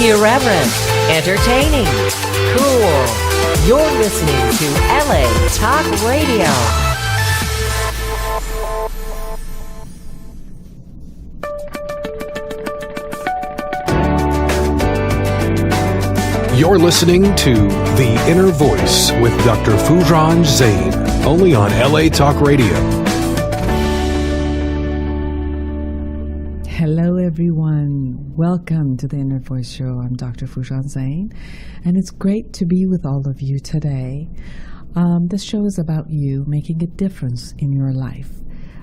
Irreverent, entertaining, cool. You're listening to LA Talk Radio. You're listening to The Innervoice with Dr. Foojan Zeine, only on LA Talk Radio. Hello, everyone. Welcome to the Innervoice Show. I'm Dr. Foojan Zeine, and it's great to be with all of you today. This show is about you making a difference in your life.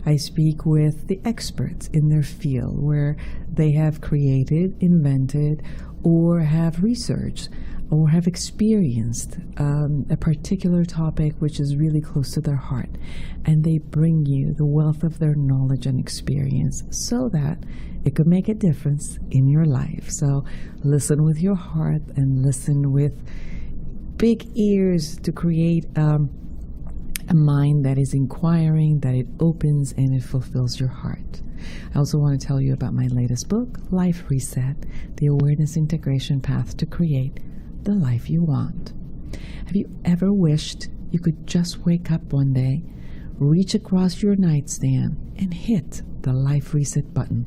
I speak with the experts in their field where they have created, invented, or have researched or have experienced a particular topic which is really close to their heart. And they bring you the wealth of their knowledge and experience so that it could make a difference in your life. So listen with your heart and listen with big ears to create a mind that is inquiring, that it opens and it fulfills your heart. I also want to tell you about my latest book, Life Reset, the Awareness Integration Path to Create the Life You Want. Have you ever wished you could just wake up one day, reach across your nightstand, and hit the Life Reset button?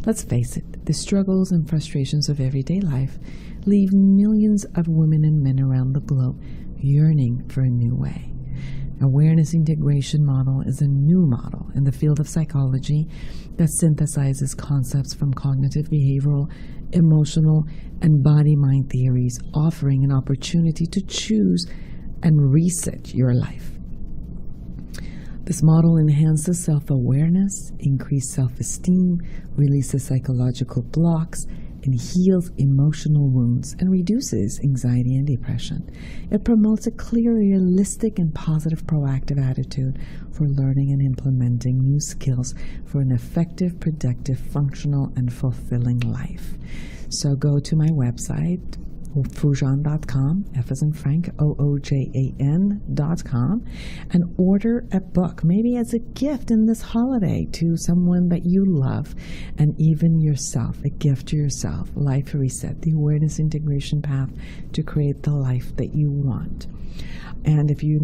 Let's face it, the struggles and frustrations of everyday life leave millions of women and men around the globe yearning for a new way. Awareness Integration Model is a new model in the field of psychology that synthesizes concepts from cognitive, behavioral, emotional, and body-mind theories, offering an opportunity to choose and reset your life. This model enhances self-awareness, increases self-esteem, releases psychological blocks, and heals emotional wounds and reduces anxiety and depression. It promotes a clear, realistic, and positive proactive attitude for learning and implementing new skills for an effective, productive, functional, and fulfilling life. So go to my website, Foojan.com, F as in Frank, OOJAN.com, and order a book, maybe as a gift in this holiday to someone that you love, and even yourself, a gift to yourself. Life Reset, the Awareness Integration Path to Create the Life that you want. And if you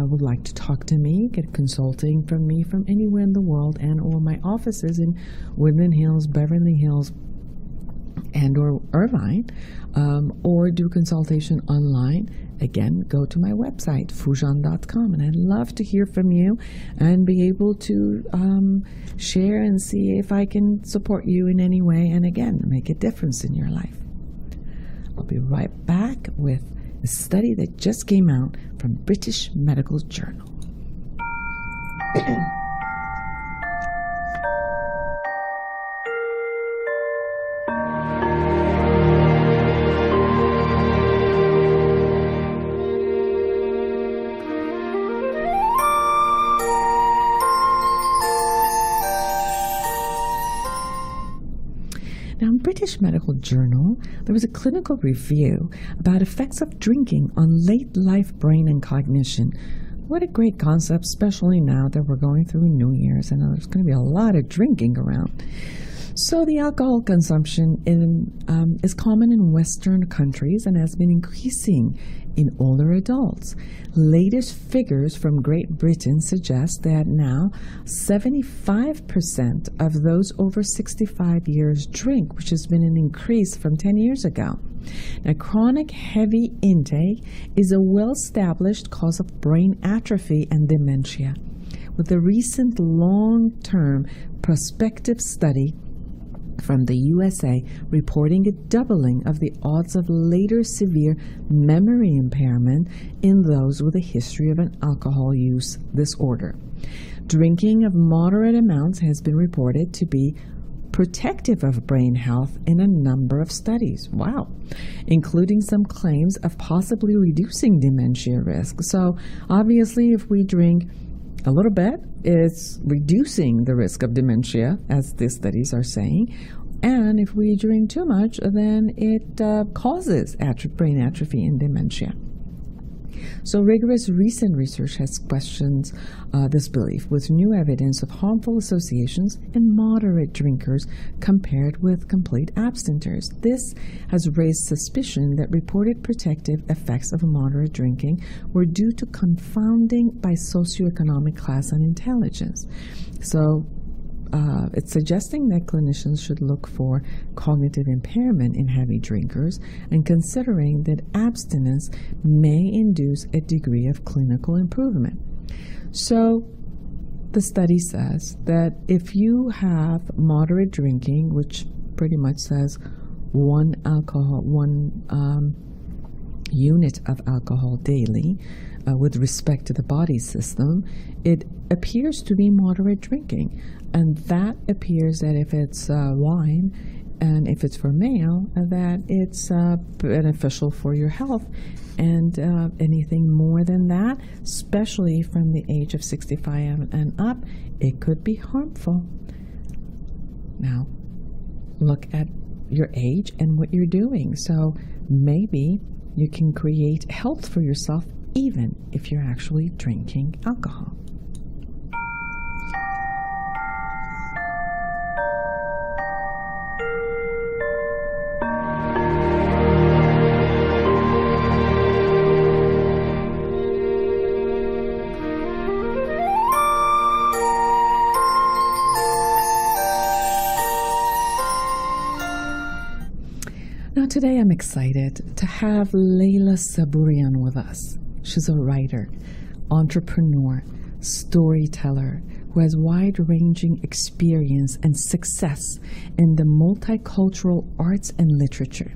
would like to talk to me, get consulting from me from anywhere in the world, and or my offices in Woodland Hills, Beverly Hills, and or Irvine, or do consultation online, again, go to my website, Foojan.com, and I'd love to hear from you and be able to share and see if I can support you in any way, and again, make a difference in your life. I'll be right back with a study that just came out from British Medical Journal. Now, in British Medical Journal, there was a clinical review about effects of drinking on late life brain and cognition. What a great concept, especially now that we're going through New Year's and there's going to be a lot of drinking around. So the alcohol consumption is common in Western countries and has been increasing in older adults. Latest figures from Great Britain suggest that now 75% of those over 65 years drink, which has been an increase from 10 years ago. Now, chronic heavy intake is a well-established cause of brain atrophy and dementia, with a recent long-term prospective study from the USA reporting a doubling of the odds of later severe memory impairment in those with a history of an alcohol use disorder. Drinking of moderate amounts has been reported to be protective of brain health in a number of studies. Wow. Including some claims of possibly reducing dementia risk. So obviously, if we drink a little bit, it's reducing the risk of dementia, as the studies are saying. And if we drink too much, then it causes brain atrophy and dementia. So rigorous recent research has questioned this belief with new evidence of harmful associations in moderate drinkers compared with complete abstinenters. This has raised suspicion that reported protective effects of moderate drinking were due to confounding by socioeconomic class and intelligence. So it's suggesting that clinicians should look for cognitive impairment in heavy drinkers and considering that abstinence may induce a degree of clinical improvement. So the study says that if you have moderate drinking, which pretty much says one unit of alcohol daily, with respect to the body system, it appears to be moderate drinking. And that appears that if it's wine and if it's for male, that it's beneficial for your health. And anything more than that, especially from the age of 65 and up, it could be harmful. Now, look at your age and what you're doing. So maybe you can create health for yourself even if you're actually drinking alcohol. Now today I'm excited to have Layla Sabourian with us. She's a writer, entrepreneur, storyteller who has wide-ranging experience and success in the multicultural arts and literature.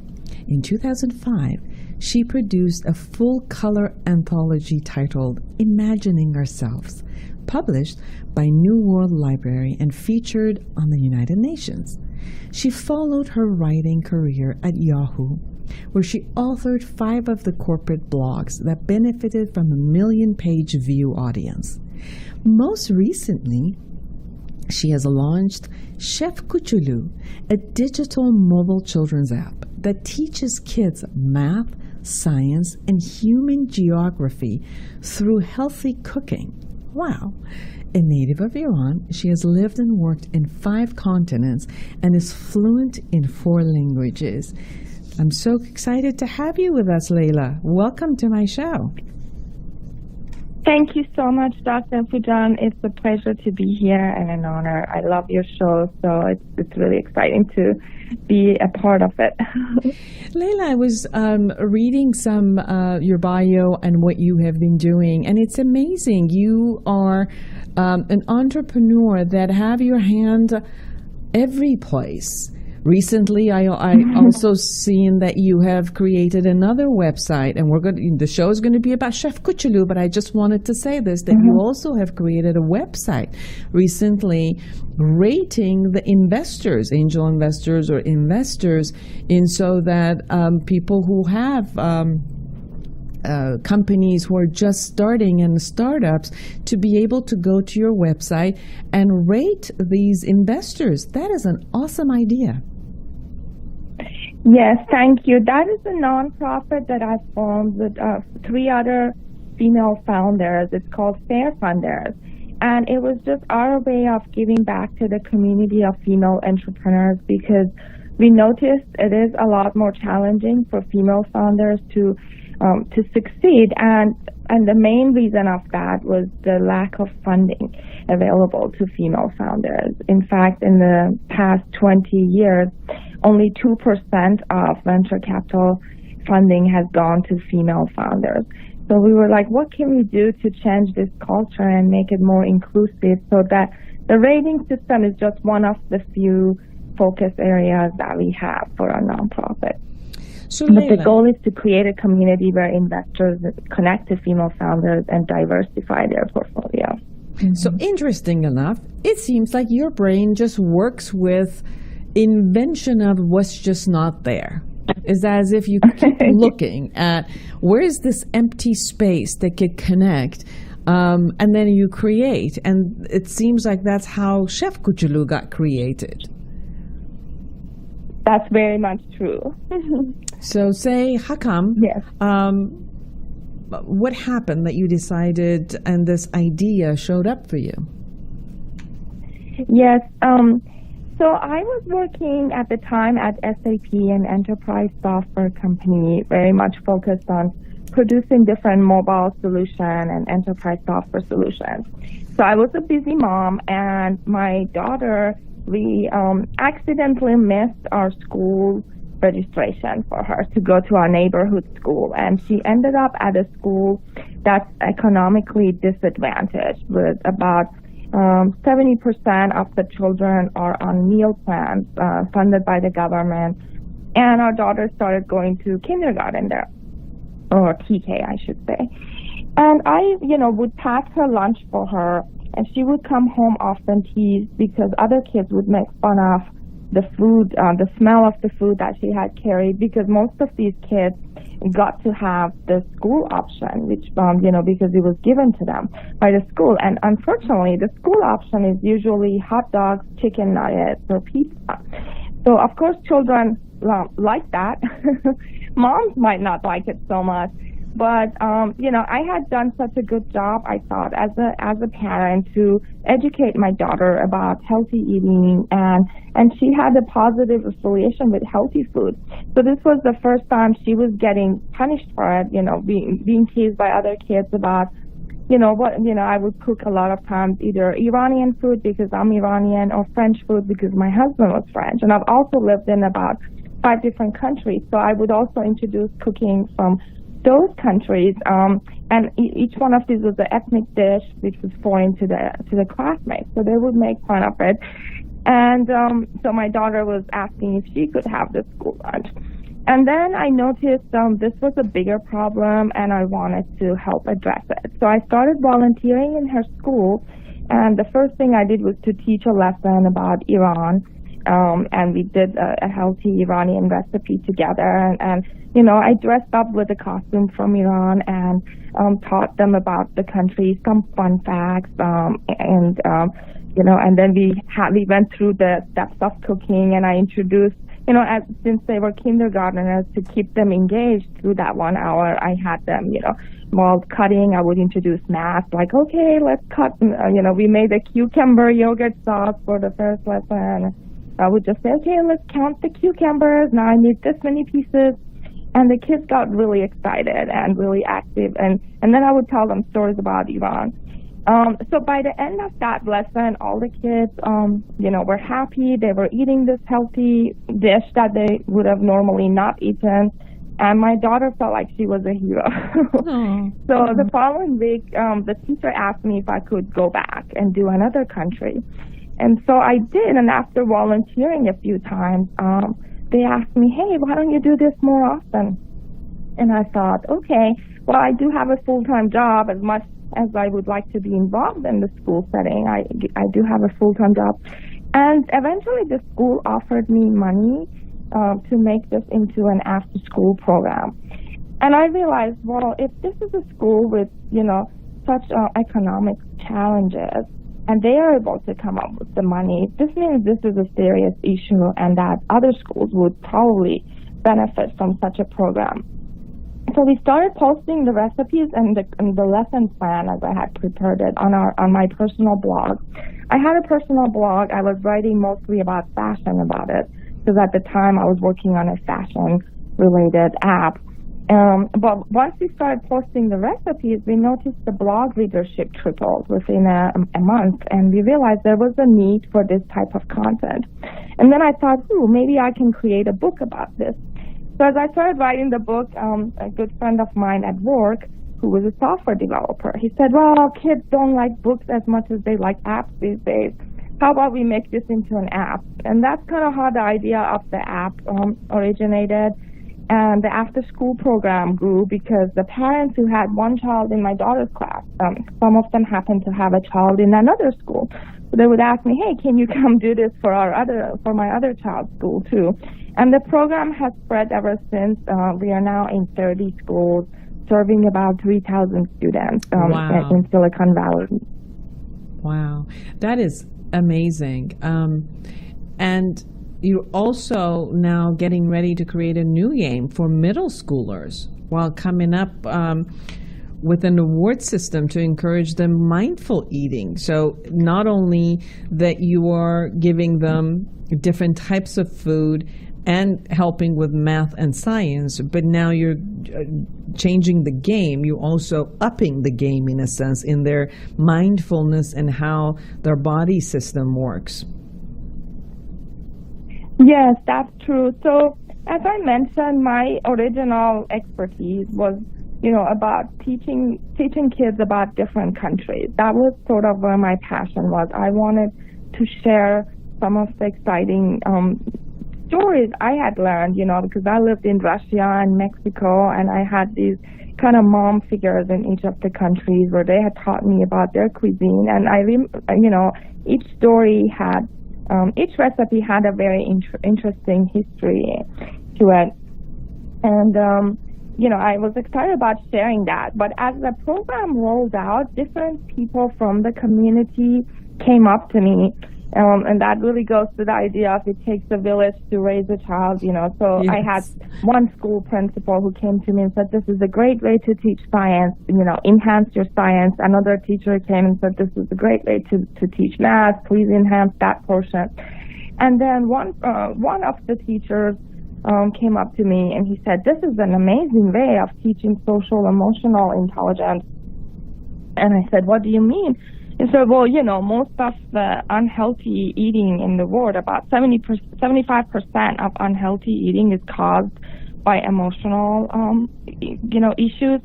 In 2005, she produced a full-color anthology titled Imagining Ourselves, published by New World Library and featured on the United Nations. She followed her writing career at Yahoo, where she authored 5 of the corporate blogs that benefited from a 1 million-page view audience. Most recently, she has launched Chef Koochooloo, a digital mobile children's app that teaches kids math, science, and human geography through healthy cooking. Wow! A native of Iran, she has lived and worked in 5 continents and is fluent in 4 languages. I'm so excited to have you with us, Layla. Welcome to my show. Thank you so much, Dr. Foojan. It's a pleasure to be here and an honor. I love your show, so it's really exciting to be a part of it. Layla, I was reading some your bio and what you have been doing, and it's amazing. You are an entrepreneur that have your hand every place. Recently, I also seen that you have created another website, and the show is going to be about Chef Koochooloo, but I just wanted to say this, that you also have created a website recently rating the investors, angel investors or investors, in so that people who have companies who are just starting and startups to be able to go to your website and rate these investors. That is an awesome idea. Yes, thank you. That is a nonprofit that I formed with 3 other female founders. It's called Fair Funders. And it was just our way of giving back to the community of female entrepreneurs, because we noticed it is a lot more challenging for female founders to succeed, and the main reason of that was the lack of funding available to female founders. In fact, in the past 20 years, only 2% of venture capital funding has gone to female founders. So we were like, what can we do to change this culture and make it more inclusive, so that the rating system is just one of the few focus areas that we have for our nonprofit. So but the goal is to create a community where investors connect to female founders and diversify their portfolio. So interesting enough, it seems like your brain just works with invention of what's just not there. It's as if you keep looking at where is this empty space that could connect, and then you create. And it seems like that's how Chef Koochooloo got created. That's very much true. So say, how come? Yes. what happened that you decided and this idea showed up for you? Yes. So I was working at the time at SAP, an enterprise software company, very much focused on producing different mobile solution and enterprise software solutions. So I was a busy mom, and my daughter, we accidentally missed our school registration for her to go to our neighborhood school, and she ended up at a school that's economically disadvantaged, with about 70% of the children are on meal plans funded by the government, and our daughter started going to kindergarten there, or TK, I should say. And I, would pack her lunch for her, and she would come home often teased because other kids would make fun of the food, the smell of the food that she had carried, because most of these kids got to have the school option, which, because it was given to them by the school. And unfortunately, the school option is usually hot dogs, chicken nuggets, or pizza. So, of course, children like that. Moms might not like it so much. But, I had done such a good job, I thought, as a parent, to educate my daughter about healthy eating, and she had a positive affiliation with healthy food. So this was the first time she was getting punished for it, being teased by other kids about, I would cook a lot of times either Iranian food because I'm Iranian, or French food because my husband was French. And I've also lived in about 5 different countries, so I would also introduce cooking from those countries, and each one of these was an ethnic dish which was foreign to the classmates, so they would make fun of it. And so my daughter was asking if she could have the school lunch. And then I noticed this was a bigger problem, and I wanted to help address it. So I started volunteering in her school, and the first thing I did was to teach a lesson about Iran. And we did a healthy Iranian recipe together, and I dressed up with a costume from Iran and taught them about the country, some fun facts, and then we went through the steps of cooking, and I introduced, since they were kindergartners, to keep them engaged through that 1 hour, I had them, while cutting, I would introduce math, like, okay, let's cut, we made a cucumber yogurt sauce for the first lesson. I would just say, okay, let's count the cucumbers. Now I need this many pieces. And the kids got really excited and really active. And then I would tell them stories about Iran. So by the end of that lesson, all the kids, were happy. They were eating this healthy dish that they would have normally not eaten. And my daughter felt like she was a hero. So the following week, the teacher asked me if I could go back and do another country. And so I did, and after volunteering a few times, they asked me, hey, why don't you do this more often? And I thought, okay, well, I do have a full-time job. As much as I would like to be involved in the school setting, I do have a full-time job. And eventually the school offered me money to make this into an after-school program. And I realized, well, if this is a school with, such economic challenges, and they are able to come up with the money, this means this is a serious issue, and that other schools would probably benefit from such a program. So we started posting the recipes and the lesson plan as I had prepared it on my personal blog. I had a personal blog. I was writing mostly about fashion about it, because at the time I was working on a fashion-related app. But once we started posting the recipes, we noticed the blog readership tripled within a month, and we realized there was a need for this type of content. And then I thought, maybe I can create a book about this. So as I started writing the book, a good friend of mine at work, who was a software developer, he said, well, kids don't like books as much as they like apps these days. How about we make this into an app? And that's kind of how the idea of the app originated. And the after-school program grew because the parents who had one child in my daughter's class, some of them happened to have a child in another school. So they would ask me, hey, can you come do this for my other child's school too? And the program has spread ever since. We are now in 30 schools, serving about 3,000 students in Silicon Valley. Wow, that is amazing. And you're also now getting ready to create a new game for middle schoolers while coming up with an award system to encourage them mindful eating. So not only that you are giving them different types of food and helping with math and science, but now you're changing the game. You're also upping the game, in a sense, in their mindfulness and how their body system works. Yes, that's true. So as I mentioned, my original expertise was, about teaching kids about different countries. That was sort of where my passion was. I wanted to share some of the exciting stories I had learned, because I lived in Russia and Mexico, and I had these kind of mom figures in each of the countries where they had taught me about their cuisine. And each story had, each recipe had a very interesting history to it. And, I was excited about sharing that. But as the program rolled out, different people from the community came up to me. And that really goes to the idea of it takes a village to raise a child, So Yes. I had one school principal who came to me and said, this is a great way to teach science, enhance your science. Another teacher came and said, this is a great way to teach math. Please enhance that portion. And then one of the teachers came up to me and he said, this is an amazing way of teaching social emotional intelligence. And I said, what do you mean? He said, well, most of the unhealthy eating in the world, about 75% of unhealthy eating is caused by emotional, issues.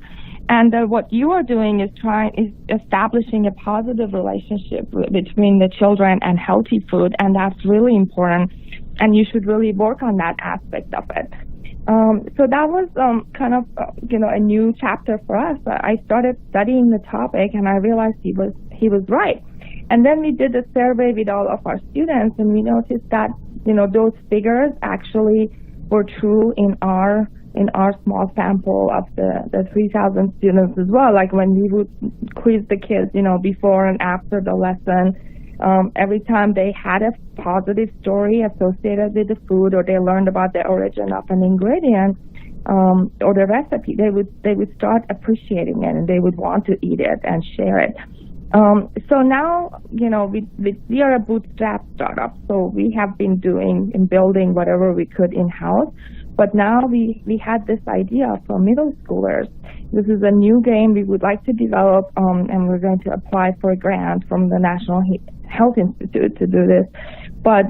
And what you are doing is establishing a positive relationship between the children and healthy food, and that's really important. And you should really work on that aspect of it. So that was kind of, a new chapter for us. I started studying the topic, and I realized he was right. And then we did a survey with all of our students, and we noticed that, those figures actually were true in our small sample of the 3,000 students as well. Like when we would quiz the kids, before and after the lesson, every time they had a positive story associated with the food, or they learned about the origin of an ingredient or the recipe, they would start appreciating it, and they would want to eat it and share it. So now, we are a bootstrap startup, so we have been doing and building whatever we could in-house. But now we had this idea for middle schoolers. This is a new game we would like to develop, and we're going to apply for a grant from the National Health Institute to do this. But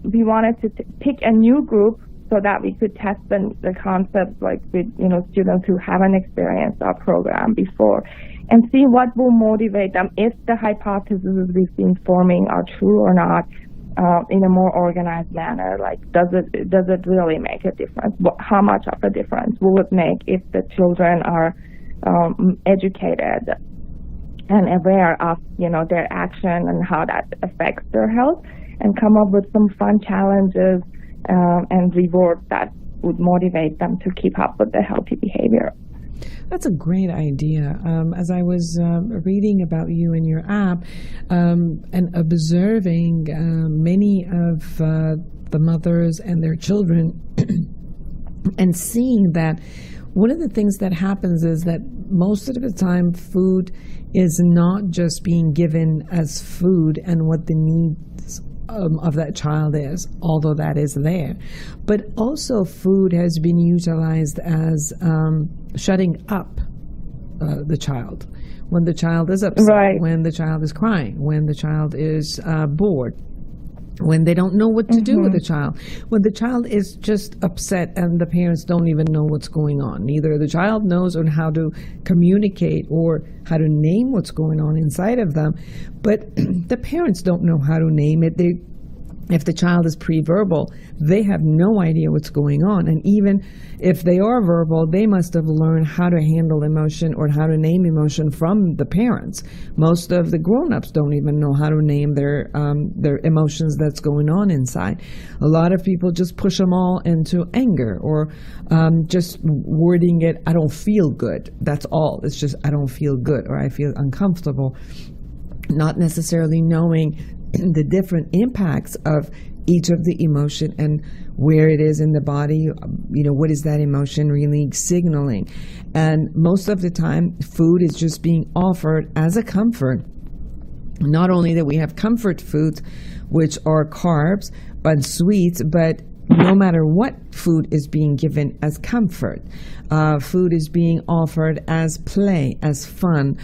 we wanted to pick a new group so that we could test the concepts, like with students who haven't experienced our program before, and see what will motivate them if the hypotheses we've been forming are true or not. In a more organized manner, like does it really make a difference? How much of a difference will it make if the children are educated and aware of their action and how that affects their health, and come up with some fun challenges and rewards that would motivate them to keep up with the healthy behavior. That's a great idea. As I was reading about you and your app and observing many of the mothers and their children and seeing that one of the things that happens is that most of the time food is not just being given as food and what the needs of that child is, although that is there, but also food has been utilized as shutting up the child when the child is upset, right, when the child is crying, when the child is bored, when they don't know what to do with the child, when the child is just upset and the parents don't even know what's going on. Neither the child knows on how to communicate or how to name what's going on inside of them, but the parents don't know how to name it. If the child is pre-verbal, they have no idea what's going on. And even if they are verbal, they must have learned how to handle emotion or how to name emotion from the parents. Most of the grown-ups don't even know how to name their emotions that's going on inside. A lot of people just push them all into anger or just wording it, I don't feel good. That's all. It's just, I don't feel good or I feel uncomfortable. Not necessarily knowing the different impacts of each of the emotion and where it is in the body, what is that emotion really signaling. And most of the time, food is just being offered as a comfort. Not only that we have comfort foods, which are carbs, but sweets, but no matter what food is being given as comfort, food is being offered as play, as fun.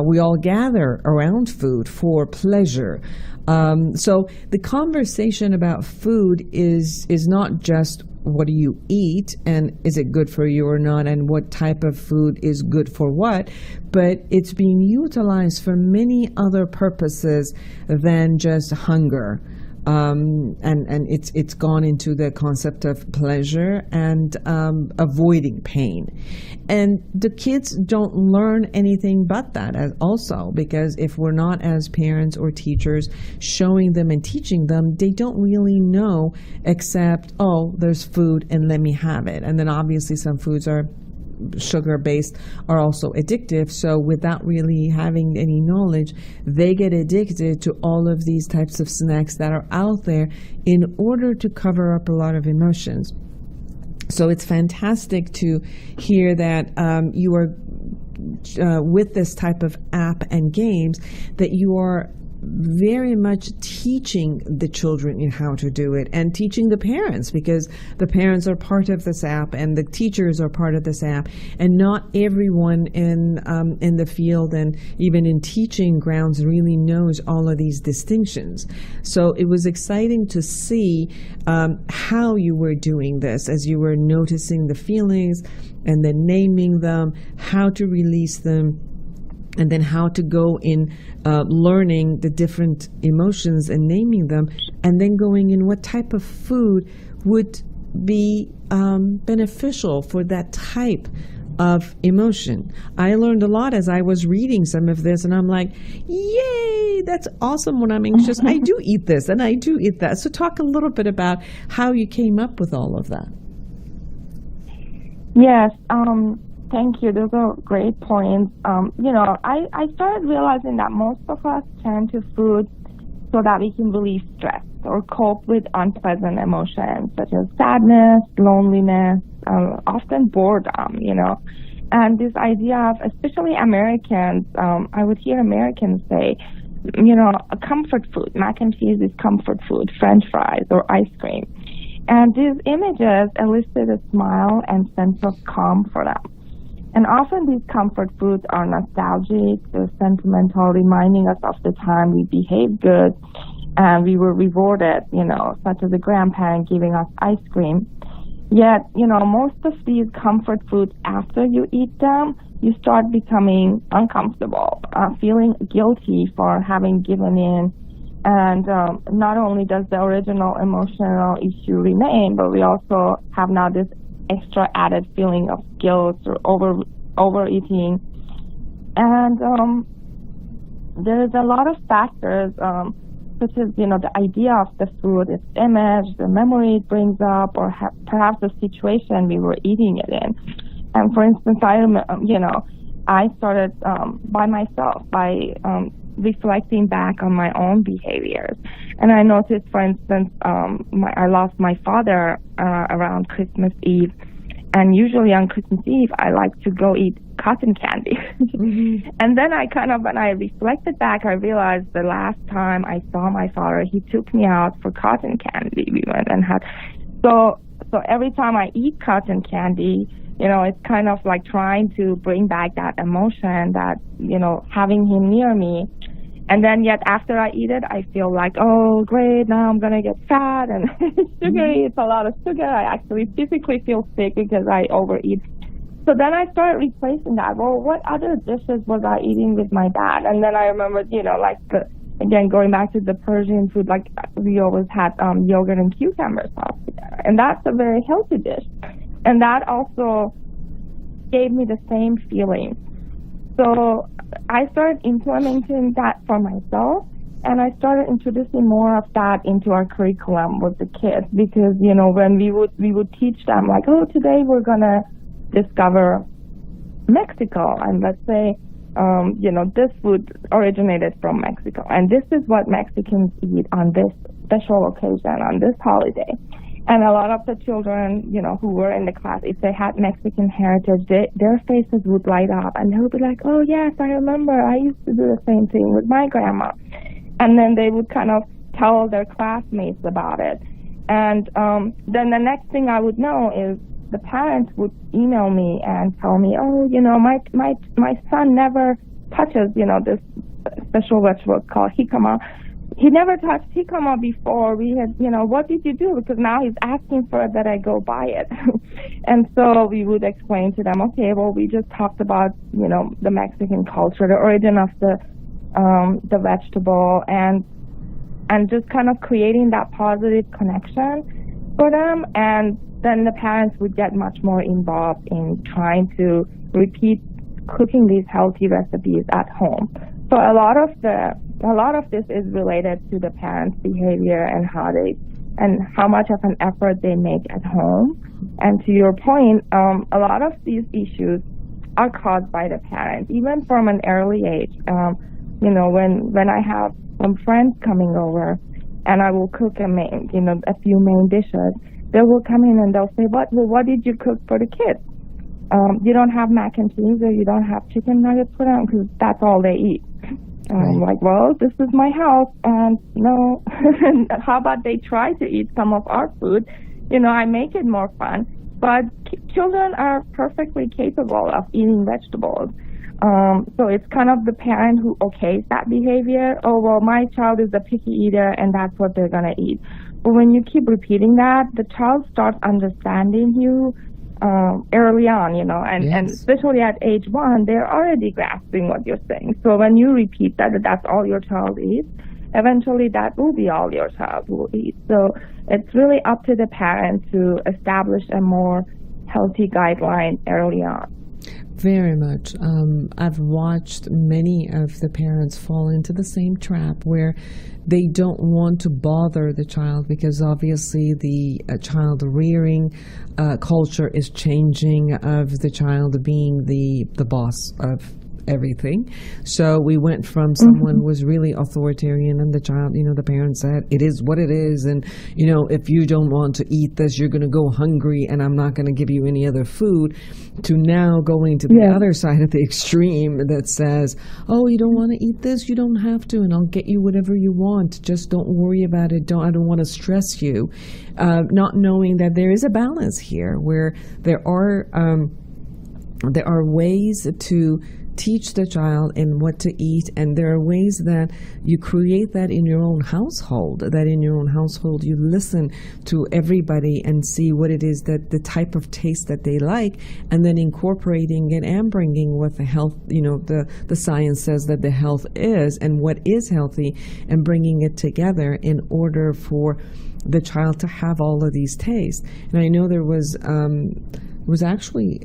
We all gather around food for pleasure. So the conversation about food is not just what do you eat and is it good for you or not, and what type of food is good for what, but it's being utilized for many other purposes than just hunger. And it's gone into the concept of pleasure and avoiding pain. And the kids don't learn anything but that also, because if we're not, as parents or teachers, showing them and teaching them, they don't really know except, oh, there's food and let me have it. And then obviously some foods are sugar-based, are also addictive. So without really having any knowledge, they get addicted to all of these types of snacks that are out there in order to cover up a lot of emotions. So it's fantastic to hear that you are with this type of app and games, that you are very much teaching the children in how to do it, and teaching the parents, because the parents are part of this app and the teachers are part of this app, and not everyone in the field and even in teaching grounds really knows all of these distinctions. So it was exciting to see how you were doing this, as you were noticing the feelings and then naming them, how to release them, and then how to go in learning the different emotions and naming them, and then going in what type of food would be beneficial for that type of emotion. I learned a lot as I was reading some of this, and I'm like, yay, that's awesome. When I'm anxious, I do eat this and I do eat that. So talk a little bit about how you came up with all of that. Yes, thank you. Those are great points. I started realizing that most of us turn to food so that we can relieve stress or cope with unpleasant emotions such as sadness, loneliness, often boredom, And this idea of, especially Americans, I would hear Americans say, a comfort food, mac and cheese is comfort food, French fries or ice cream. And these images elicit a smile and sense of calm for them. And often these comfort foods are nostalgic, they're sentimental, reminding us of the time we behaved good and we were rewarded, such as a grandparent giving us ice cream. Yet, most of these comfort foods, after you eat them, you start becoming uncomfortable, feeling guilty for having given in. And not only does the original emotional issue remain, but we also have now this extra added feeling of guilt or overeating. And there is a lot of factors, such as, the idea of the food, its image, the memory it brings up, or perhaps the situation we were eating it in. And for instance, I started by myself, by reflecting back on my own behaviors. And I noticed, for instance, I lost my father around Christmas Eve. And usually on Christmas Eve, I like to go eat cotton candy. Mm-hmm. And then when I reflected back, I realized the last time I saw my father, he took me out for cotton candy. We went and had, so every time I eat cotton candy, it's kind of like trying to bring back that emotion that, having him near me. And then yet after I eat it, I feel like, oh, great, now I'm going to get fat and sugary. It's a lot of sugar. I actually physically feel sick because I overeat. So then I started replacing that. Well, what other dishes was I eating with my dad? And then I remembered, again, going back to the Persian food, like we always had yogurt and cucumber sauce together. And that's a very healthy dish. And that also gave me the same feeling. So I started implementing that for myself, and I started introducing more of that into our curriculum with the kids, because, when we would teach them, like, oh, today we're going to discover Mexico, and let's say this food originated from Mexico, and this is what Mexicans eat on this special occasion, on this holiday. And a lot of the children, who were in the class, if they had Mexican heritage, their faces would light up, and they would be like, oh, yes, I remember. I used to do the same thing with my grandma. And then they would kind of tell their classmates about it. And then the next thing I would know is the parents would email me and tell me, oh, my son never touches, this special vegetable called jicama. He never touched jicama before. We had, what did you do? Because now he's asking for it that I go buy it. And so we would explain to them, okay, well, we just talked about, the Mexican culture, the origin of the vegetable, and just kind of creating that positive connection for them. And then the parents would get much more involved in trying to repeat cooking these healthy recipes at home. So a lot of this is related to the parents' behavior and how much of an effort they make at home. And to your point, a lot of these issues are caused by the parents, even from an early age. When I have some friends coming over, and I will cook a few main dishes, they will come in and they'll say, what did you cook for the kids? You don't have mac and cheese, or you don't have chicken nuggets for them, because that's all they eat. I'm like, well, this is my house, and no. How about they try to eat some of our food? I make it more fun. But children are perfectly capable of eating vegetables. So it's kind of the parent who okays that behavior. Oh, well, my child is a picky eater, and that's what they're going to eat. But when you keep repeating that, the child starts understanding you early on, and especially at age 1, they're already grasping what you're saying. So when you repeat that's all your child eats, eventually that will be all your child will eat. So it's really up to the parent to establish a more healthy guideline early on. Very much. I've watched many of the parents fall into the same trap where they don't want to bother the child, because obviously the child rearing culture is changing, of the child being the boss of everything. So we went from someone was really authoritarian, and the child, the parent said, it is what it is, and if you don't want to eat this, you're going to go hungry, and I'm not going to give you any other food, to now going to the other side of the extreme that says, oh, you don't want to eat this, you don't have to, and I'll get you whatever you want, just don't worry about it, I don't want to stress you, not knowing that there is a balance here, where there are ways to teach the child in what to eat, and there are ways that you create that in your own household, you listen to everybody and see what it is, that the type of taste that they like, and then incorporating it and bringing what the health, the science says that the health is and what is healthy, and bringing it together in order for the child to have all of these tastes. And I know there was actually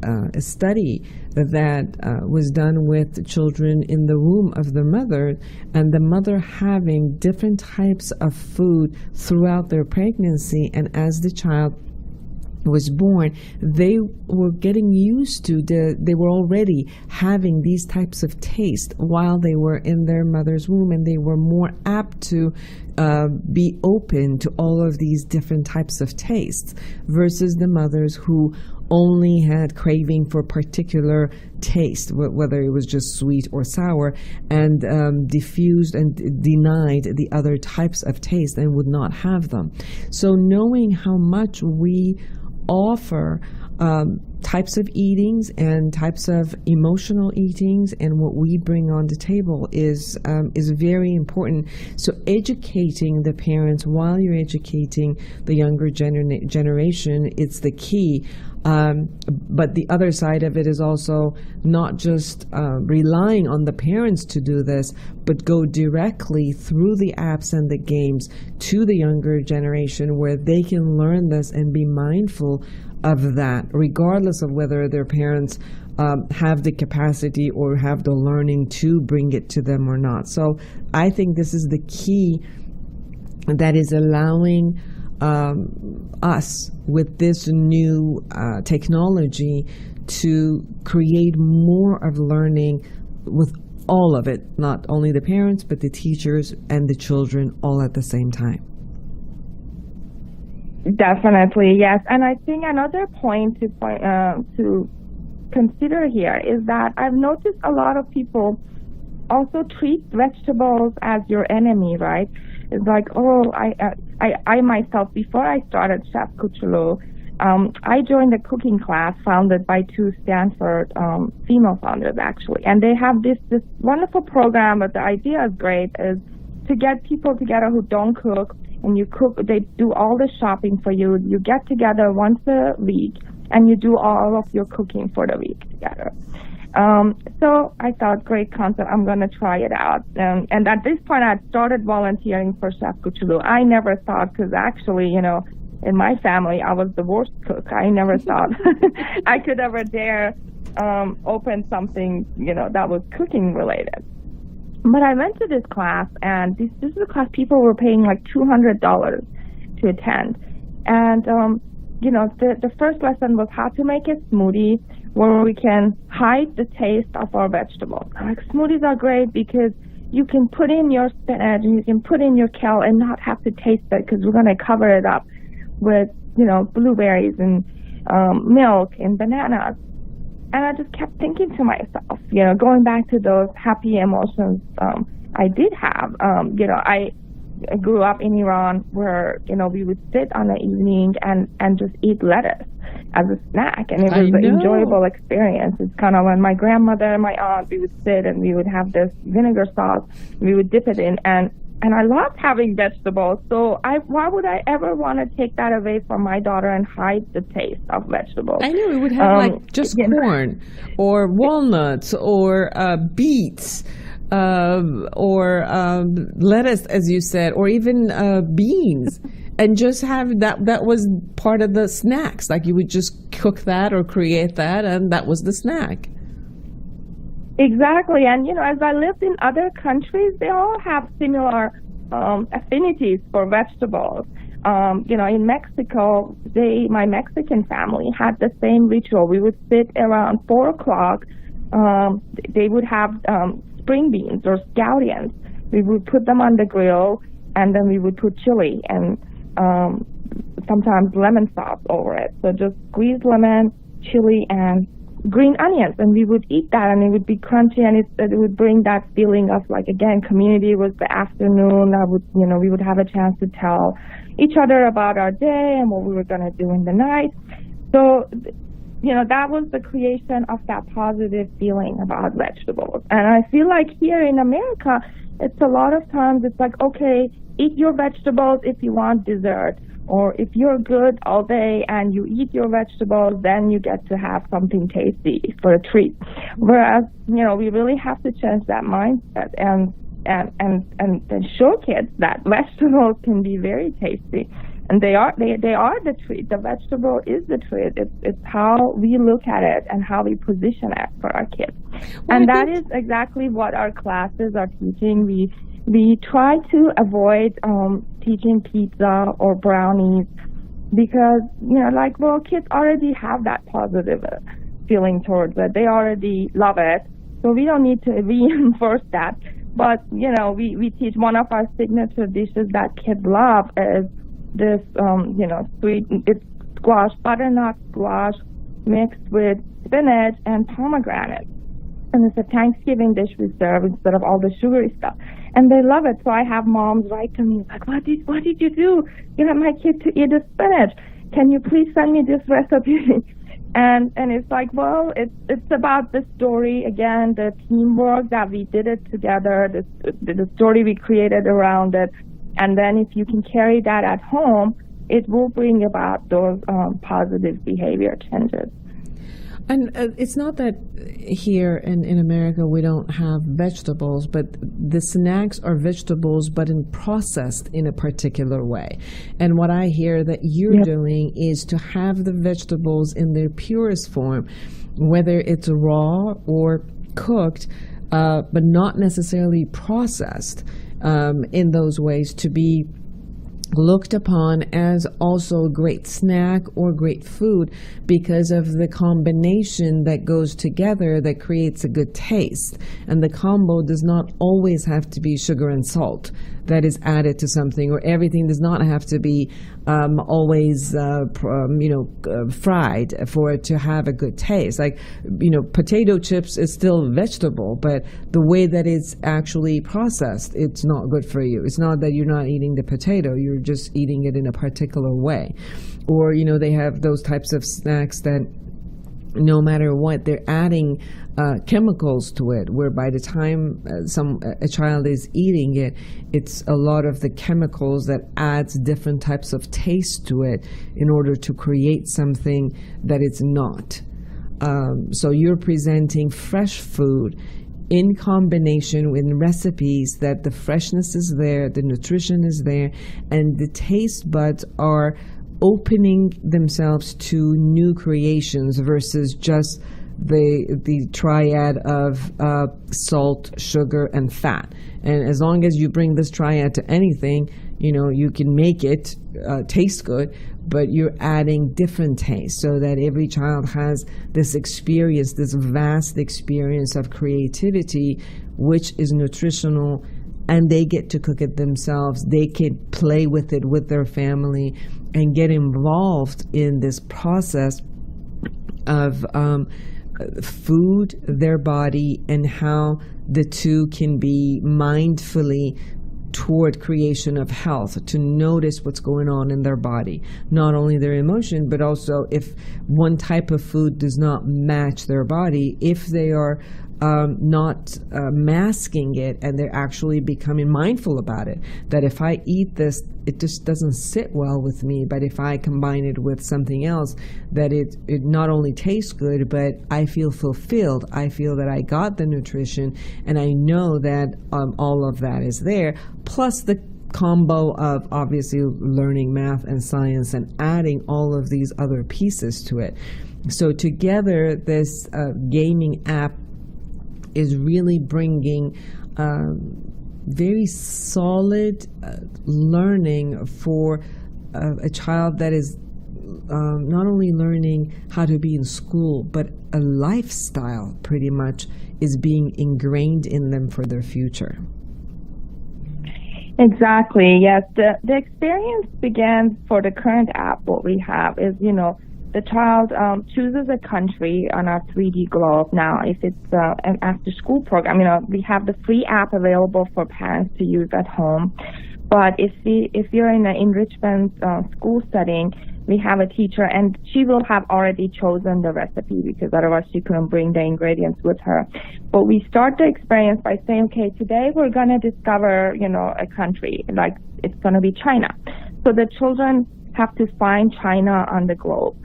a study that was done with children in the womb of the mother, and the mother having different types of food throughout their pregnancy, and as the child was born, they were getting used to they were already having these types of taste while they were in their mother's womb, and they were more apt to be open to all of these different types of tastes, versus the mothers who only had craving for particular taste, whether it was just sweet or sour, and diffused and denied the other types of taste and would not have them. So knowing how much we offer types of eatings and types of emotional eatings, and what we bring on the table is very important. So educating the parents while you're educating the younger generation, it's the key. But the other side of it is also not just relying on the parents to do this, but go directly through the apps and the games to the younger generation, where they can learn this and be mindful of that, regardless of whether their parents have the capacity or have the learning to bring it to them or not. So I think this is the key, that is allowing us with this new technology to create more of learning with all of it, not only the parents, but the teachers and the children all at the same time. Definitely, yes. And I think another point to consider here is that I've noticed a lot of people also treat vegetables as your enemy, right? It's like, oh, I myself, before I started Chef Koochooloo, I joined a cooking class founded by two Stanford female founders, actually. And they have this wonderful program, but the idea is great, is to get people together who don't cook, and you cook, they do all the shopping for you. You get together once a week, and you do all of your cooking for the week together. So I thought, great concept, I'm going to try it out. And at this point, I had started volunteering for Chef Koochooloo. I never thought, because actually, you know, in my family, I was the worst cook. I never thought I could ever dare open something, you know, that was cooking related. But I went to this class, and this is a class people were paying like $200 to attend. And, you know, the first lesson was how to make a smoothie where we can hide the taste of our vegetables. Like, smoothies are great because you can put in your spinach and you can put in your kale and not have to taste it, because we're going to cover it up with, you know, blueberries and milk and bananas. And I just kept thinking to myself, you know, going back to those happy emotions I did have. You know, I grew up in Iran where, you know, we would sit on the evening and just eat lettuce as a snack. And it was an enjoyable experience. It's kind of when my grandmother and my aunt, we would sit and we would have this vinegar sauce. We would dip it in. And I loved having vegetables, so why would I ever want to take that away from my daughter and hide the taste of vegetables? I know, we would have like just corn or walnuts or beets or lettuce, as you said, or even beans, and just have that was part of the snacks. Like, you would just cook that or create that, and that was the snack. Exactly, and you know, as I lived in other countries, they all have similar affinities for vegetables. You know, in Mexico, my Mexican family had the same ritual. We would sit around 4:00. They would have spring beans or scallions. We would put them on the grill, and then we would put chili and sometimes lemon sauce over it. So just squeeze lemon, chili, and green onions, and we would eat that, and it would be crunchy, and it would bring that feeling of, like, again, community. Was the afternoon. We would have a chance to tell each other about our day and what we were going to do in the night. So, you know, that was the creation of that positive feeling about vegetables. And I feel like here in America, it's a lot of times it's like, okay, eat your vegetables if you want dessert. Or if you're good all day and you eat your vegetables, then you get to have something tasty for a treat. Whereas, you know, we really have to change that mindset and show kids that vegetables can be very tasty, and they are the treat. The vegetable is the treat. It's how we look at it and how we position it for our kids, and that is exactly what our classes are teaching. We try to avoid teaching pizza or brownies because, you know, like, well, kids already have that positive feeling towards it. They already love it. So we don't need to reinforce that. But, you know, we teach one of our signature dishes that kids love is this, you know, sweet, it's squash, butternut squash mixed with spinach and pomegranate. And it's a Thanksgiving dish we serve instead of all the sugary stuff. And they love it. So I have moms write to me, like, what did you do? You know, my kid to eat the spinach. Can you please send me this recipe? And it's like, well, it's about the story, again, the teamwork that we did it together, the story we created around it. And then if you can carry that at home, it will bring about those positive behavior changes. And it's not that here in America we don't have vegetables, but the snacks are vegetables, but processed in a particular way. And what I hear that you're doing is to have the vegetables in their purest form, whether it's raw or cooked, but not necessarily processed in those ways to be looked upon as also a great snack or great food because of the combination that goes together that creates a good taste. And the combo does not always have to be sugar and salt that is added to something, or everything does not have to be always fried for it to have a good taste. Like, potato chips is still vegetable, but the way that it's actually processed, it's not good for you. It's not that you're not eating the potato, you're just eating it in a particular way. Or, they have those types of snacks that no matter what, they're adding chemicals to it, where by the time a child is eating it, it's a lot of the chemicals that adds different types of taste to it in order to create something that it's not. So you're presenting fresh food in combination with recipes that the freshness is there, the nutrition is there, and the taste buds are opening themselves to new creations versus just the triad of salt, sugar, and fat. And as long as you bring this triad to anything, you can make it taste good, but you're adding different tastes so that every child has this experience, this vast experience of creativity, which is nutritional, and they get to cook it themselves. They can play with it with their family and get involved in this process of food, their body, and how the two can be mindfully toward creation of health, to notice what's going on in their body, not only their emotion, but also if one type of food does not match their body, if they are not masking it and they're actually becoming mindful about it, that if I eat this, it just doesn't sit well with me, but if I combine it with something else, that it not only tastes good, but I feel fulfilled. I feel that I got the nutrition, and I know that all of that is there, plus the combo of obviously learning math and science and adding all of these other pieces to it. So together, this gaming app is really bringing very solid learning for a child that is not only learning how to be in school, but a lifestyle pretty much is being ingrained in them for their future. Exactly, yes. The experience begins for the current app. What we have is, the child chooses a country on our 3D globe. Now, if it's an after-school program, we have the free app available for parents to use at home. But if you're in an enrichment school setting, we have a teacher, and she will have already chosen the recipe because otherwise she couldn't bring the ingredients with her. But we start the experience by saying, okay, today we're going to discover, a country, like it's going to be China. So the children have to find China on the globe.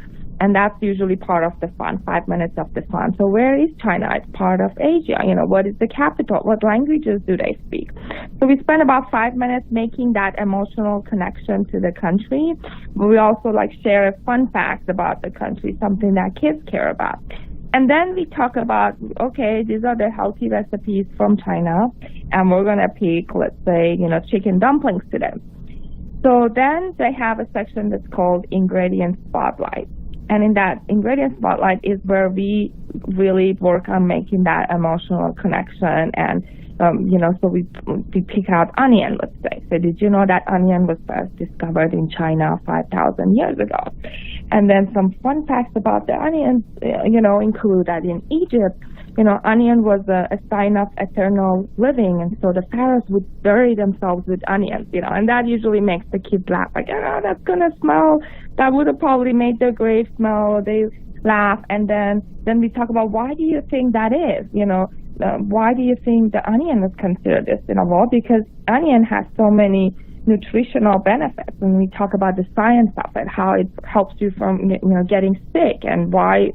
And that's usually part of the fun, 5 minutes of the fun. So where is China? It's part of Asia. What is the capital? What languages do they speak? So we spend about 5 minutes making that emotional connection to the country. But we also share a fun fact about the country, something that kids care about. And then we talk about, okay, these are the healthy recipes from China, and we're going to pick, let's say, chicken dumplings today. So then they have a section that's called Ingredient Spotlight. And in that ingredient spotlight is where we really work on making that emotional connection. And, so we pick out onion, let's say. So did you know that onion was first discovered in China 5,000 years ago? And then some fun facts about the onions, include that in Egypt, onion was a sign of eternal living. And so the pharaohs would bury themselves with onions, and that usually makes the kids laugh. Like, that's going to smell. That would have probably made their grave smell. They laugh. And then we talk about, why do you think that is? Why do you think the onion is considered this? Well, because onion has so many nutritional benefits, and we talk about the science of it, how it helps you from getting sick, and why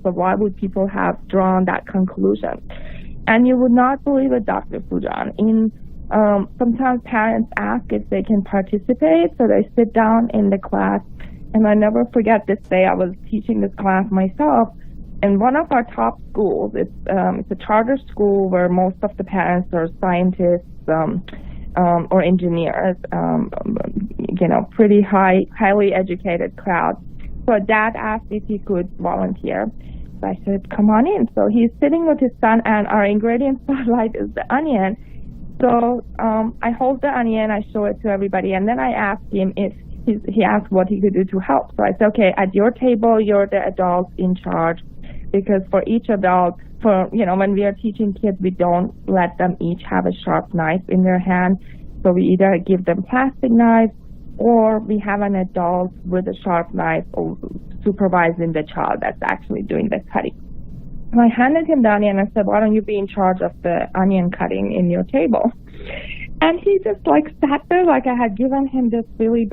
so why would people have drawn that conclusion? And you would not believe it, Dr. Foojan. Sometimes parents ask if they can participate, so they sit down in the class, and I never forget this day. I was teaching this class myself, and one of our top schools, it's a charter school where most of the parents are scientists, or engineers, pretty highly educated crowd. So Dad asked if he could volunteer. So I said, come on in. So he's sitting with his son, and our ingredient spotlight is the onion. So I hold the onion, I show it to everybody, and then I asked him if he asked what he could do to help. So I said, okay, at your table, you're the adult in charge, because for each adult, when we are teaching kids, we don't let them each have a sharp knife in their hand. So we either give them plastic knives, or we have an adult with a sharp knife supervising the child that's actually doing the cutting. So I handed him the onion and I said, why don't you be in charge of the onion cutting in your table? And he just sat there like I had given him this really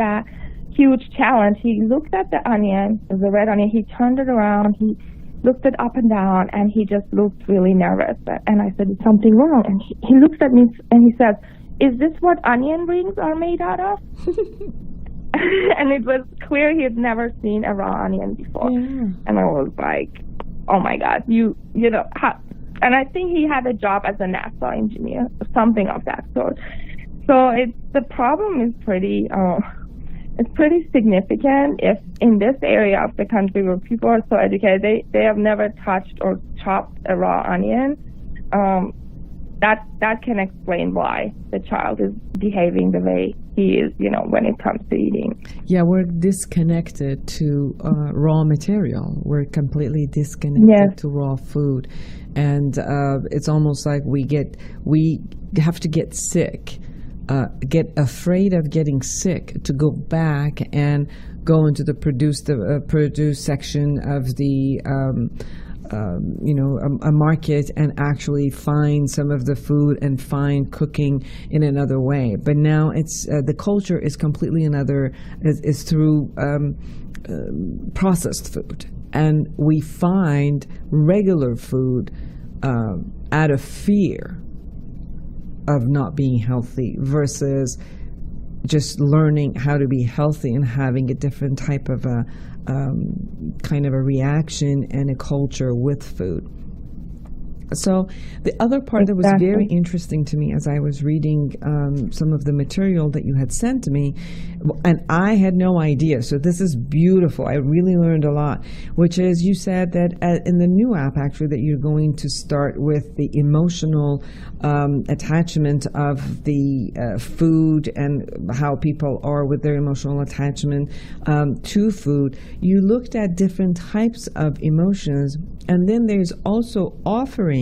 huge challenge. He looked at the onion, the red onion, he turned it around, he looked it up and down, and he just looked really nervous. And I said, is something wrong? And he looks at me and he says, is this what onion rings are made out of? And it was clear he had never seen a raw onion before. Yeah. And I was like, oh my God, and I think he had a job as a NASA engineer, something of that sort. So the problem is pretty significant. If in this area of the country where people are so educated, they have never touched or chopped a raw onion, that can explain why the child is behaving the way he is, when it comes to eating. Yeah, we're disconnected to raw material. We're completely disconnected to raw food. And it's almost like we have to get sick, get afraid of getting sick to go back and go into the produce section of the a market and actually find some of the food and find cooking in another way. But now it's the culture is completely is through processed food, and we find regular food out of fear of not being healthy versus just learning how to be healthy and having a different type of kind of a reaction and a culture with food. So the other part that was very interesting to me as I was reading some of the material that you had sent to me, and I had no idea, so this is beautiful. I really learned a lot, which is you said that in the new app, actually, that you're going to start with the emotional attachment of the food and how people are with their emotional attachment to food. You looked at different types of emotions, and then there's also offering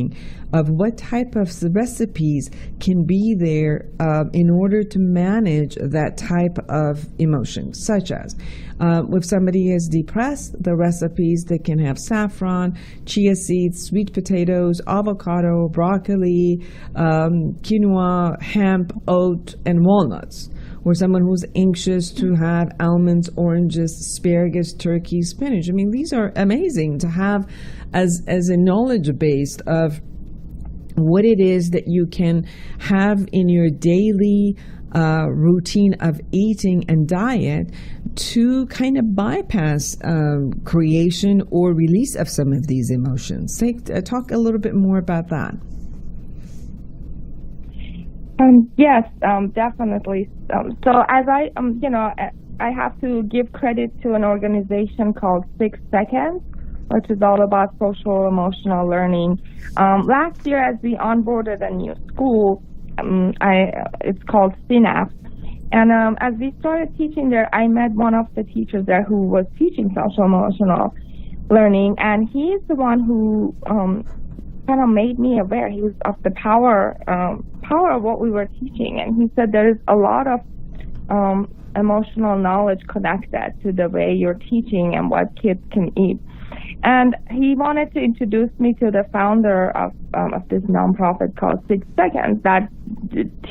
of what type of recipes can be there in order to manage that type of emotion, such as if somebody is depressed, the recipes that can have saffron, chia seeds, sweet potatoes, avocado, broccoli, quinoa, hemp, oat, and walnuts. Or someone who's anxious to have almonds, oranges, asparagus, turkey, spinach. I mean, these are amazing to have as a knowledge base of what it is that you can have in your daily routine of eating and diet to kind of bypass creation or release of some of these emotions. Talk a little bit more about that. Yes, definitely. So as I have to give credit to an organization called 6 Seconds, which is all about social emotional learning. Last year, as we onboarded a new school, it's called Synapse. And as we started teaching there, I met one of the teachers there who was teaching social emotional learning, and he's the one who kind of made me aware of the power of what we were teaching. And he said there is a lot of emotional knowledge connected to the way you're teaching and what kids can eat. And he wanted to introduce me to the founder of this nonprofit called 6 Seconds that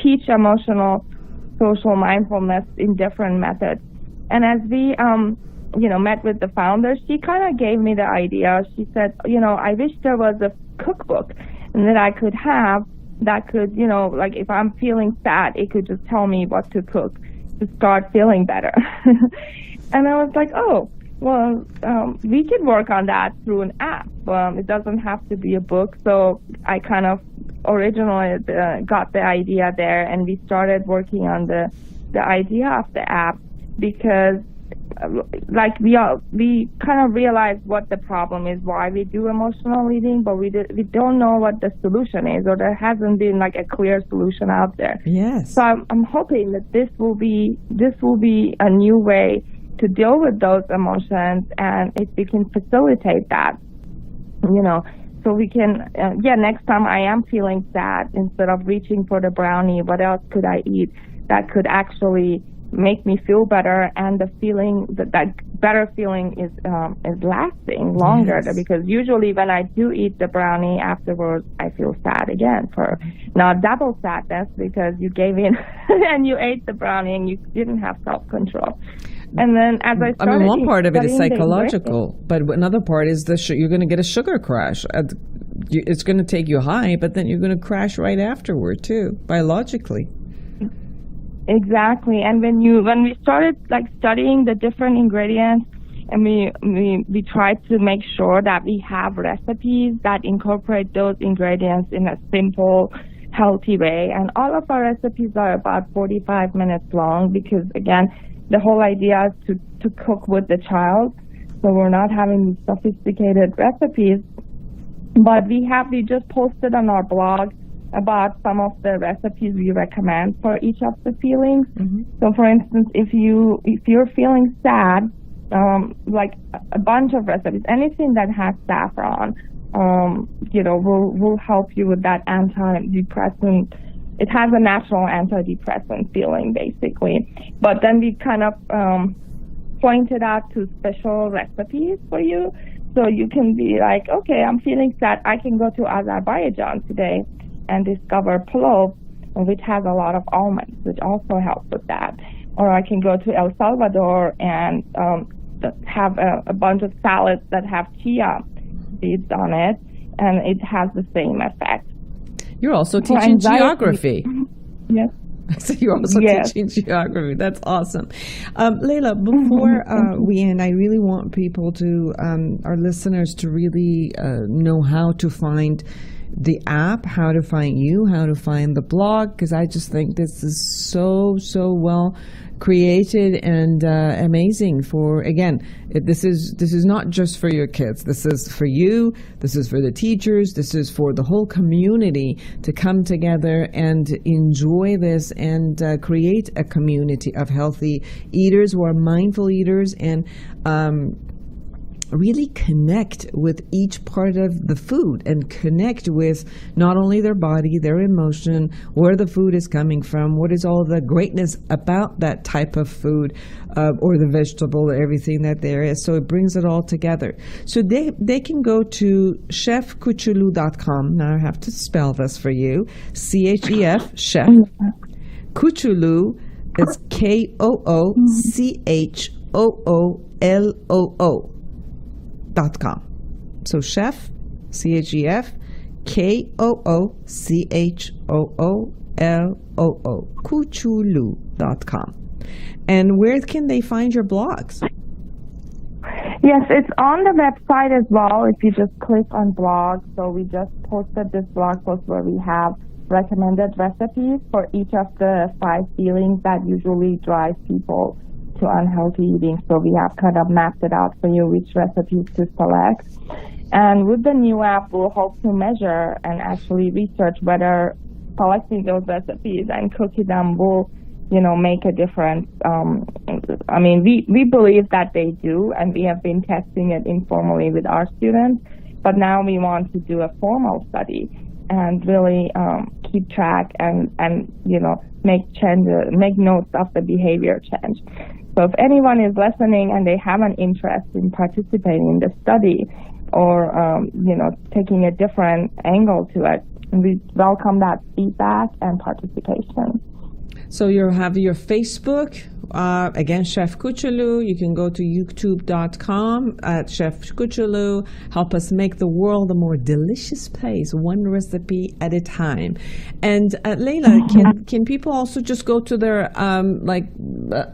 teach emotional social mindfulness in different methods. And as we met with the founder, she kind of gave me the idea. She said, I wish there was a cookbook and that I could have that could, like if I'm feeling sad, it could just tell me what to cook to start feeling better. And I was like, oh, well, we could work on that through an app. It doesn't have to be a book. So I kind of originally got the idea there, and we started working on the idea of the app because like we kind of realized what the problem is, why we do emotional eating, but we don't know what the solution is, or there hasn't been like a clear solution out there. Yes. So I'm hoping that this will be a new way to deal with those emotions, and if we can facilitate that, so we can, next time I am feeling sad, instead of reaching for the brownie, what else could I eat that could actually make me feel better, and the feeling that better feeling is lasting longer. Yes. Because usually when I do eat the brownie afterwards, I feel sad again, for not double sadness because you gave in and you ate the brownie and you didn't have self-control. And then as I started, one part of it is psychological, but another part is you're going to get a sugar crash. It's going to take you high, but then you're going to crash right afterward too, biologically. Exactly. And when we started like studying the different ingredients, and we tried to make sure that we have recipes that incorporate those ingredients in a simple, healthy way. And all of our recipes are about 45 minutes long because, again, the whole idea is to cook with the child. So we're not having these sophisticated recipes. But we just posted on our blog about some of the recipes we recommend for each of the feelings. Mm-hmm. So for instance, if you're feeling sad, like a bunch of recipes, anything that has saffron, will help you with that antidepressant. It has a natural antidepressant feeling basically. But then we kind of pointed out two special recipes for you. So you can be like, okay, I'm feeling sad. I can go to Azerbaijan today and discover plov, which has a lot of almonds, which also helps with that. Or I can go to El Salvador and have a bunch of salads that have chia seeds on it, and it has the same effect. You're also teaching geography. Yes. So you're also teaching geography. That's awesome. Layla, before we end, I really want people to, our listeners, to really know how to find the app, how to find you, how to find the blog, because I just think this is so well created and amazing. For again, this is not just for your kids. This is for you. This is for the teachers. This is for the whole community to come together and enjoy this and create a community of healthy eaters who are mindful eaters and really connect with each part of the food and connect with not only their body, their emotion, where the food is coming from, what is all the greatness about that type of food or the vegetable or everything that there is. So it brings it all together. So they can go to chefkoochooloo.com. Now I have to spell this for you. CHEF, chef. Koochooloo is KOOCHOOLOO. .com. So chef, CHEF, KOOCHOOLOO, Koochooloo.com. And where can they find your blogs? Yes, it's on the website as well if you just click on blog. So we just posted this blog post where we have recommended recipes for each of the 5 feelings that usually drive people to unhealthy eating. So we have kind of mapped it out for you which recipes to select. And with the new app, we'll hope to measure and actually research whether selecting those recipes and cooking them will, make a difference. We believe that they do, and we have been testing it informally with our students. But now we want to do a formal study and really keep track and make changes, make notes of the behavior change. So if anyone is listening and they have an interest in participating in the study or, taking a different angle to it, we welcome that feedback and participation. So you have your Facebook, again, Chef Koochooloo. You can go to youtube.com at Chef Koochooloo. Help us make the world a more delicious place, one recipe at a time. And Layla, can people also just go to their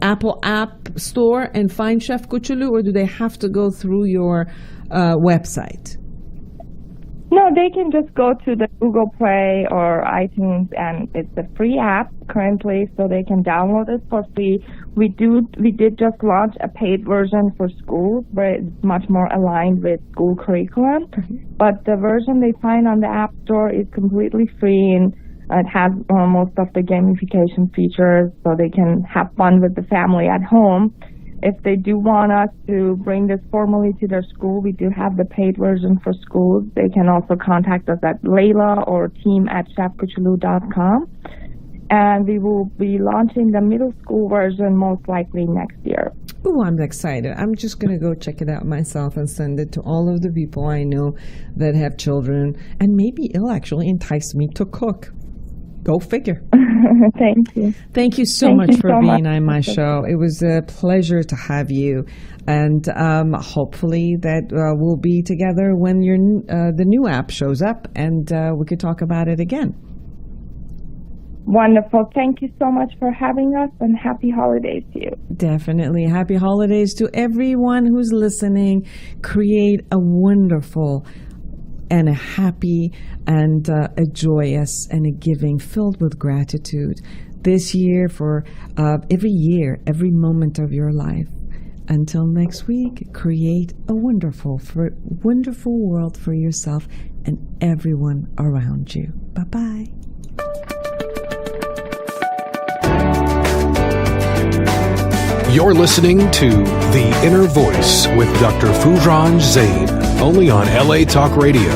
Apple app store and find Chef Koochooloo, or do they have to go through your website? No, they can just go to the Google Play or iTunes, and it's a free app currently, so they can download it for free. We did just launch a paid version for schools, where it's much more aligned with school curriculum. But the version they find on the App Store is completely free, and it has most of the gamification features, so they can have fun with the family at home. If they do want us to bring this formally to their school, we do have the paid version for schools. They can also contact us at Layla or team@chefkoochooloo.com. And we will be launching the middle school version most likely next year. Oh, I'm excited. I'm just going to go check it out myself and send it to all of the people I know that have children. And maybe it'll actually entice me to cook. Go figure. Thank you. Thank you so much for being on my show. It was a pleasure to have you. And hopefully that we'll be together when the new app shows up, and we could talk about it again. Wonderful. Thank you so much for having us, and happy holidays to you. Definitely. Happy holidays to everyone who's listening. Create a wonderful and a happy and a joyous and a giving filled with gratitude this year for every moment of your life. Until next week, create a wonderful world for yourself and everyone around you. Bye-bye. You're listening to The Inner Voice with Dr. Foojan Zeine, only on LA Talk Radio.